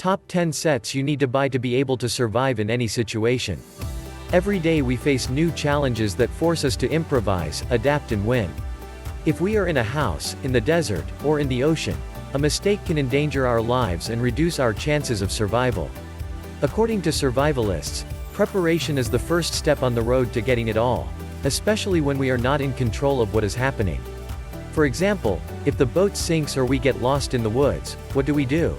Top 10 sets you need to buy to be able to survive in any situation. Every day we face new challenges that force us to improvise, adapt and win. If we are in a house, in the desert, or in the ocean, a mistake can endanger our lives and reduce our chances of survival. According to survivalists, preparation is the first step on the road to getting it all, especially when we are not in control of what is happening. For example, if the boat sinks or we get lost in the woods, what do?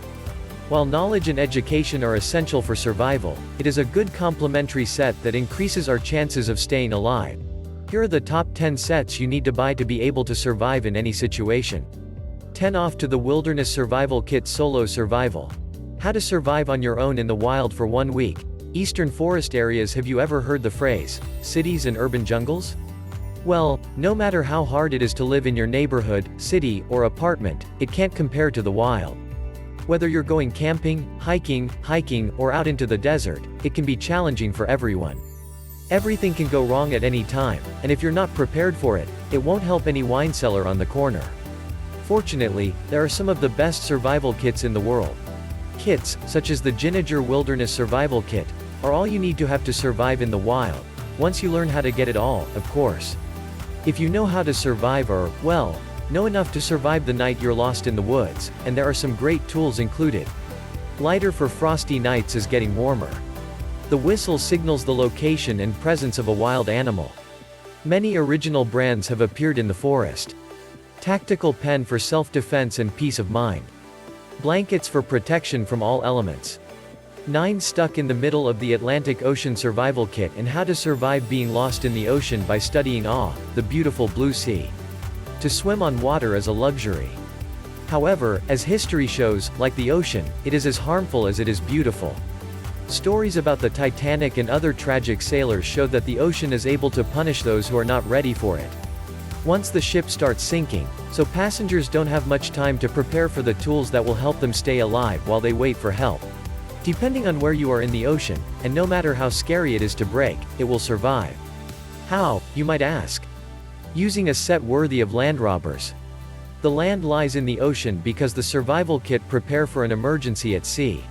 While knowledge and education are essential for survival, it is a good complementary set that increases our chances of staying alive. Here are the top 10 sets you need to buy to be able to survive in any situation. 10 Off to the Wilderness Survival Kit. Solo Survival. How to survive on your own in the wild for 1 week. Eastern forest areas. Have you ever heard the phrase, cities and urban jungles? Well, no matter how hard it is to live in your neighborhood, city, or apartment, it can't compare to the wild. Whether you're going camping, hiking, or out into the desert, it can be challenging for everyone. Everything can go wrong at any time, and if you're not prepared for it, it won't help any wine cellar on the corner. Fortunately, there are some of the best survival kits in the world. Kits, such as the Jinager Wilderness Survival Kit, are all you need to have to survive in the wild, once you learn how to get it all, of course. If you know how to survive or, well, know enough to survive the night you're lost in the woods, and there are some great tools included. Lighter for frosty nights is getting warmer. The whistle signals the location and presence of a wild animal. Many original brands have appeared in the forest. Tactical pen for self-defense and peace of mind. Blankets for protection from all elements. 9 Stuck in the Middle of the Atlantic Ocean Survival Kit and how to survive being lost in the ocean by studying awe, the beautiful blue sea. To swim on water is a luxury. However, as history shows, like the ocean, it is as harmful as it is beautiful. Stories about the Titanic and other tragic sailors show that the ocean is able to punish those who are not ready for it. Once the ship starts sinking, so passengers don't have much time to prepare for the tools that will help them stay alive while they wait for help. Depending on where you are in the ocean, and no matter how scary it is to break, it will survive. How, you might ask? Using a set worthy of land robbers. The land lies in the ocean because the survival kit prepare for an emergency at sea.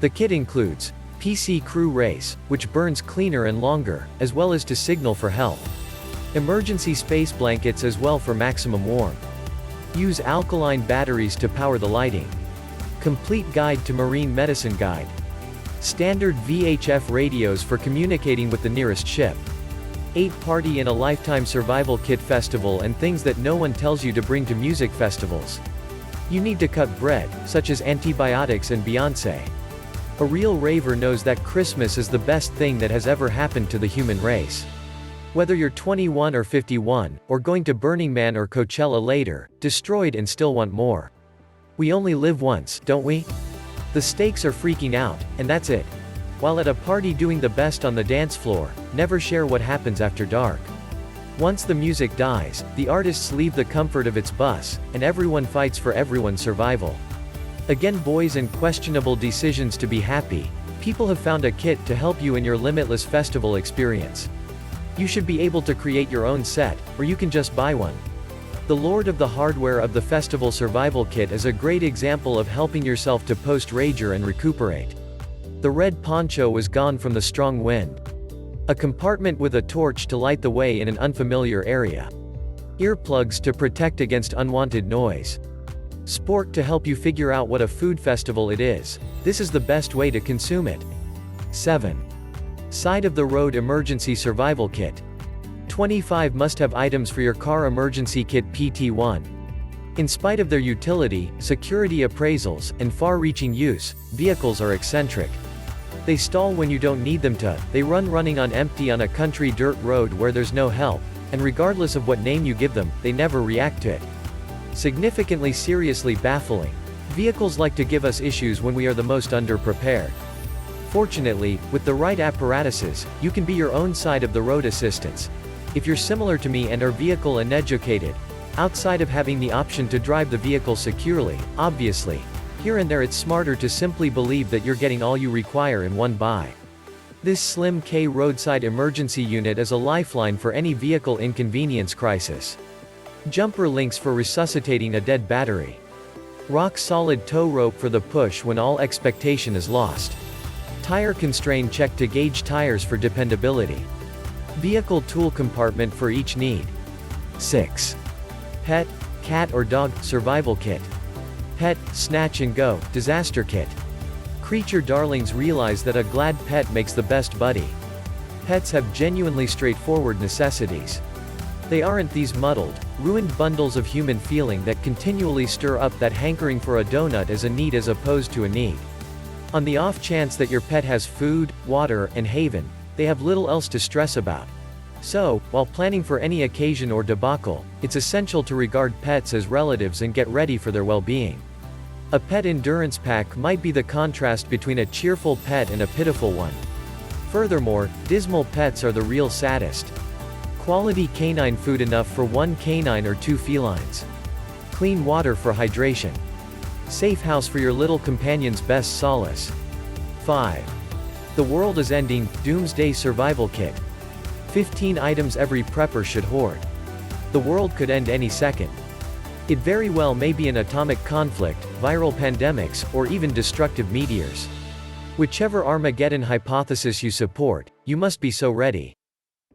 The kit includes PC crew race, which burns cleaner and longer, as well as to signal for help. Emergency space blankets as well for maximum warmth. Use alkaline batteries to power the lighting. Complete guide to marine medicine guide. Standard VHF radios for communicating with the nearest ship. 8 Party in a Lifetime Survival Kit. Festival and things that no one tells you to bring to music festivals. You need to cut bread, such as antibiotics and Beyoncé. A real raver knows that Christmas is the best thing that has ever happened to the human race. Whether you're 21 or 51, or going to Burning Man or Coachella later, destroyed and still want more. We only live once, don't we? The stakes are freaking out, and that's it. While at a party doing the best on the dance floor, never share what happens after dark. Once the music dies, the artists leave the comfort of its bus, and everyone fights for everyone's survival. Again, boys, and questionable decisions to be happy, people have found a kit to help you in your limitless festival experience. You should be able to create your own set, or you can just buy one. The Lord of the Hardware of the Festival Survival Kit is a great example of helping yourself to post-rager and recuperate. The red poncho was gone from the strong wind. A compartment with a torch to light the way in an unfamiliar area. Earplugs to protect against unwanted noise. Spork to help you figure out what a food festival it is. This is the best way to consume it. 7. Side of the Road Emergency Survival Kit. 25 must-have items for your car emergency kit. PT1. In spite of their utility, security appraisals, and far-reaching use, vehicles are eccentric. They stall when you don't need them to, they run running on empty on a country dirt road where there's no help, and regardless of what name you give them, they never react to it. Significantly seriously baffling. Vehicles like to give us issues when we are the most underprepared. Fortunately, with the right apparatuses, you can be your own side of the road assistance. If you're similar to me and are vehicle uneducated, outside of having the option to drive the vehicle securely, obviously, here and there it's smarter to simply believe that you're getting all you require in one buy. This Slim K roadside emergency unit is a lifeline for any vehicle inconvenience crisis. Jumper links for resuscitating a dead battery. Rock-solid tow rope for the push when all expectation is lost. Tire constraint check to gauge tires for dependability. Vehicle tool compartment for each need. 6. Pet, cat or dog, survival kit. Pet, snatch and go, disaster kit. Creature darlings realize that a glad pet makes the best buddy. Pets have genuinely straightforward necessities. They aren't these muddled, ruined bundles of human feeling that continually stir up that hankering for a donut as a need as opposed to a need. On the off chance that your pet has food, water, and haven, they have little else to stress about. So, while planning for any occasion or debacle, it's essential to regard pets as relatives and get ready for their well-being. A pet endurance pack might be the contrast between a cheerful pet and a pitiful one. Furthermore, dismal pets are the real saddest. Quality canine food enough for one canine or two felines. Clean water for hydration. Safe house for your little companion's best solace. 5. The world is ending, doomsday survival kit. 15 items every prepper should hoard. The world could end any second. It very well may be an atomic conflict, viral pandemics, or even destructive meteors. Whichever Armageddon hypothesis you support, you must be so ready.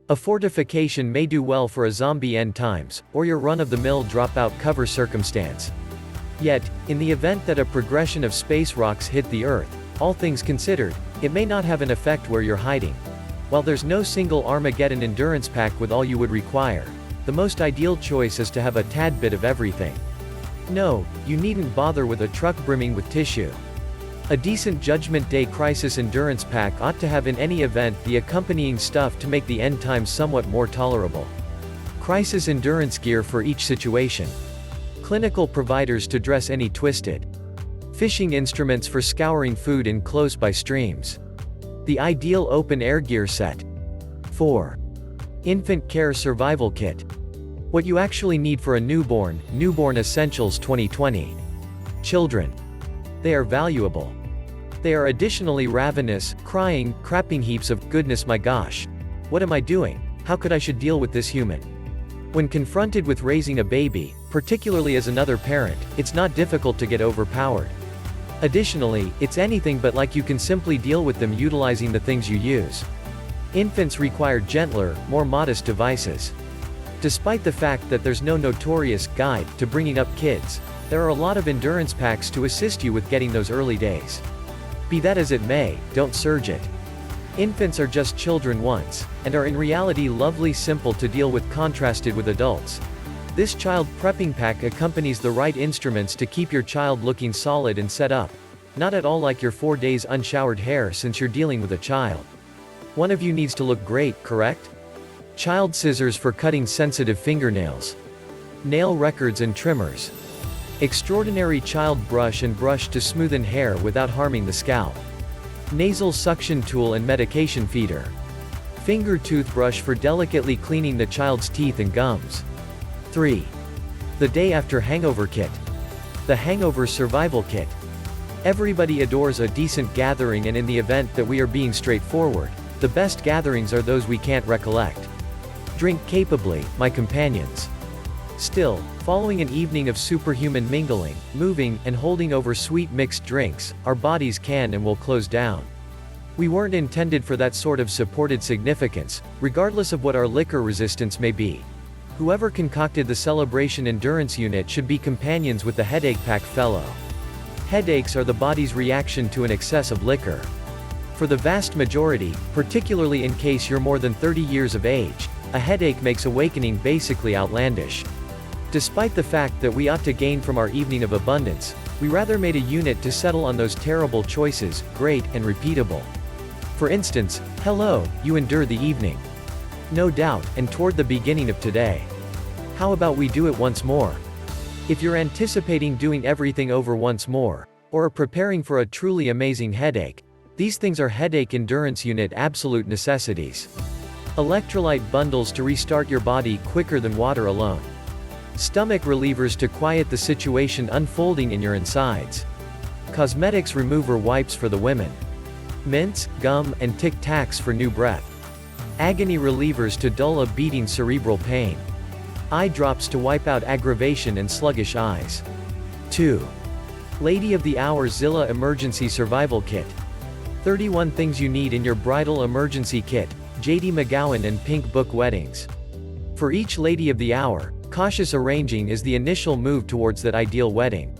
A fortification may do well for a zombie end times, or your run-of-the-mill drop-out cover circumstance. Yet, in the event that a progression of space rocks hit the Earth, all things considered, it may not have an effect where you're hiding. While there's no single Armageddon endurance pack with all you would require, the most ideal choice is to have a tad bit of everything. No, you needn't bother with a truck brimming with tissue. A decent Judgment Day crisis endurance pack ought to have in any event the accompanying stuff to make the end times somewhat more tolerable. Crisis endurance gear for each situation. Clinical providers to dress any twisted. Fishing instruments for scouring food in close-by streams. The ideal open-air gear set. 4. Infant care survival kit. What you actually need for a newborn, Newborn Essentials 2020. Children. They are valuable. They are additionally ravenous, crying, crapping heaps of, goodness my gosh. What am I doing? How could I should deal with this human? When confronted with raising a baby, particularly as another parent, it's not difficult to get overpowered. Additionally, it's anything but like you can simply deal with them utilizing the things you use. Infants require gentler, more modest devices. Despite the fact that there's no notorious guide to bringing up kids, there are a lot of endurance packs to assist you with getting those early days. Be that as it may, don't surge it. Infants are just children once, and are in reality lovely simple to deal with contrasted with adults. This child prepping pack accompanies the right instruments to keep your child looking solid and set up. Not at all like your 4 days unshowered hair since you're dealing with a child. One of you needs to look great, correct? Child scissors for cutting sensitive fingernails. Nail records and trimmers. Extraordinary child brush and brush to smoothen hair without harming the scalp. Nasal suction tool and medication feeder. Finger toothbrush for delicately cleaning the child's teeth and gums. 3. The day after hangover kit. The hangover survival kit. Everybody adores a decent gathering, and in the event that we are being straightforward, the best gatherings are those we can't recollect. Drink capably, my companions. Still, following an evening of superhuman mingling, moving, and holding over sweet mixed drinks, our bodies can and will close down. We weren't intended for that sort of supported significance, regardless of what our liquor resistance may be. Whoever concocted the celebration endurance unit should be companions with the headache pack fellow. Headaches are the body's reaction to an excess of liquor. For the vast majority, particularly in case you're more than 30 years of age, a headache makes awakening basically outlandish. Despite the fact that we ought to gain from our evening of abundance, we rather made a unit to settle on those terrible choices, great and repeatable. For instance, hello, you endure the evening. No doubt, and toward the beginning of today. How about we do it once more? If you're anticipating doing everything over once more, or are preparing for a truly amazing headache, these things are headache endurance unit absolute necessities. Electrolyte bundles to restart your body quicker than water alone. Stomach relievers to quiet the situation unfolding in your insides. Cosmetics remover wipes for the women. Mints, gum, and Tic Tacs for new breath. Agony relievers to dull a beating cerebral pain. Eye drops to wipe out aggravation and sluggish eyes. 2. Lady of the Hour Zilla Emergency Survival Kit. 31 things you need in your bridal emergency kit. J.D. McGowan and Pink Book Weddings. For each Lady of the Hour, cautious arranging is the initial move towards that ideal wedding.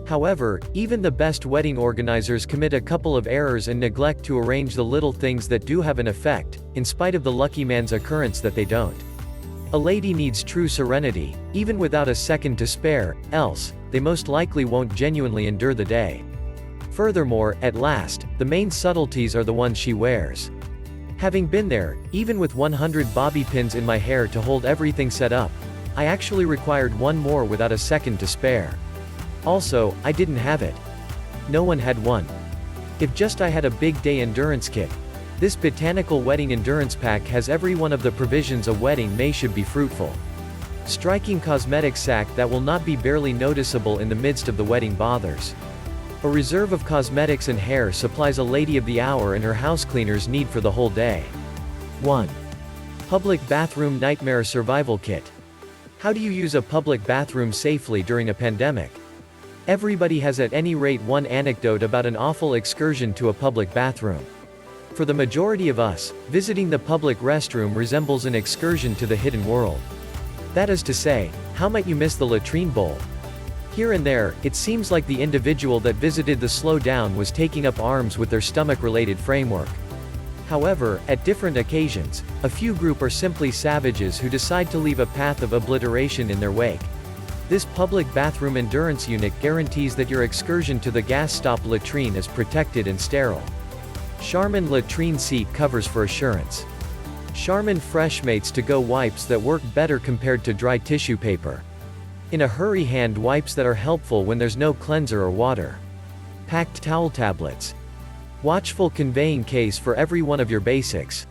However, even the best wedding organizers commit a couple of errors and neglect to arrange the little things that do have an effect, in spite of the lucky man's occurrence that they don't. A lady needs true serenity, even without a second to spare, else, they most likely won't genuinely endure the day. Furthermore, at last, the main subtleties are the ones she wears. Having been there, even with 100 bobby pins in my hair to hold everything set up, I actually required one more without a second to spare. Also, I didn't have it. No one had one. If just I had a big day endurance kit. This botanical wedding endurance pack has every one of the provisions a wedding may should be fruitful. Striking cosmetic sack that will not be barely noticeable in the midst of the wedding bothers. A reserve of cosmetics and hair supplies a lady of the hour and her house cleaner's need for the whole day. 1. Public Bathroom Nightmare Survival Kit. How do you use a public bathroom safely during a pandemic? Everybody has at any rate one anecdote about an awful excursion to a public bathroom. For the majority of us, visiting the public restroom resembles an excursion to the hidden world. That is to say, how might you miss the latrine bowl? Here and there, it seems like the individual that visited the slow down was taking up arms with their stomach-related framework. However, at different occasions, a few group are simply savages who decide to leave a path of obliteration in their wake. This public bathroom endurance unit guarantees that your excursion to the gas stop latrine is protected and sterile. Charmin latrine seat covers for assurance. Charmin Freshmates to-go wipes that work better compared to dry tissue paper. In a hurry, hand wipes that are helpful when there's no cleanser or water. Packed towel tablets. Watchful conveying case for every one of your basics.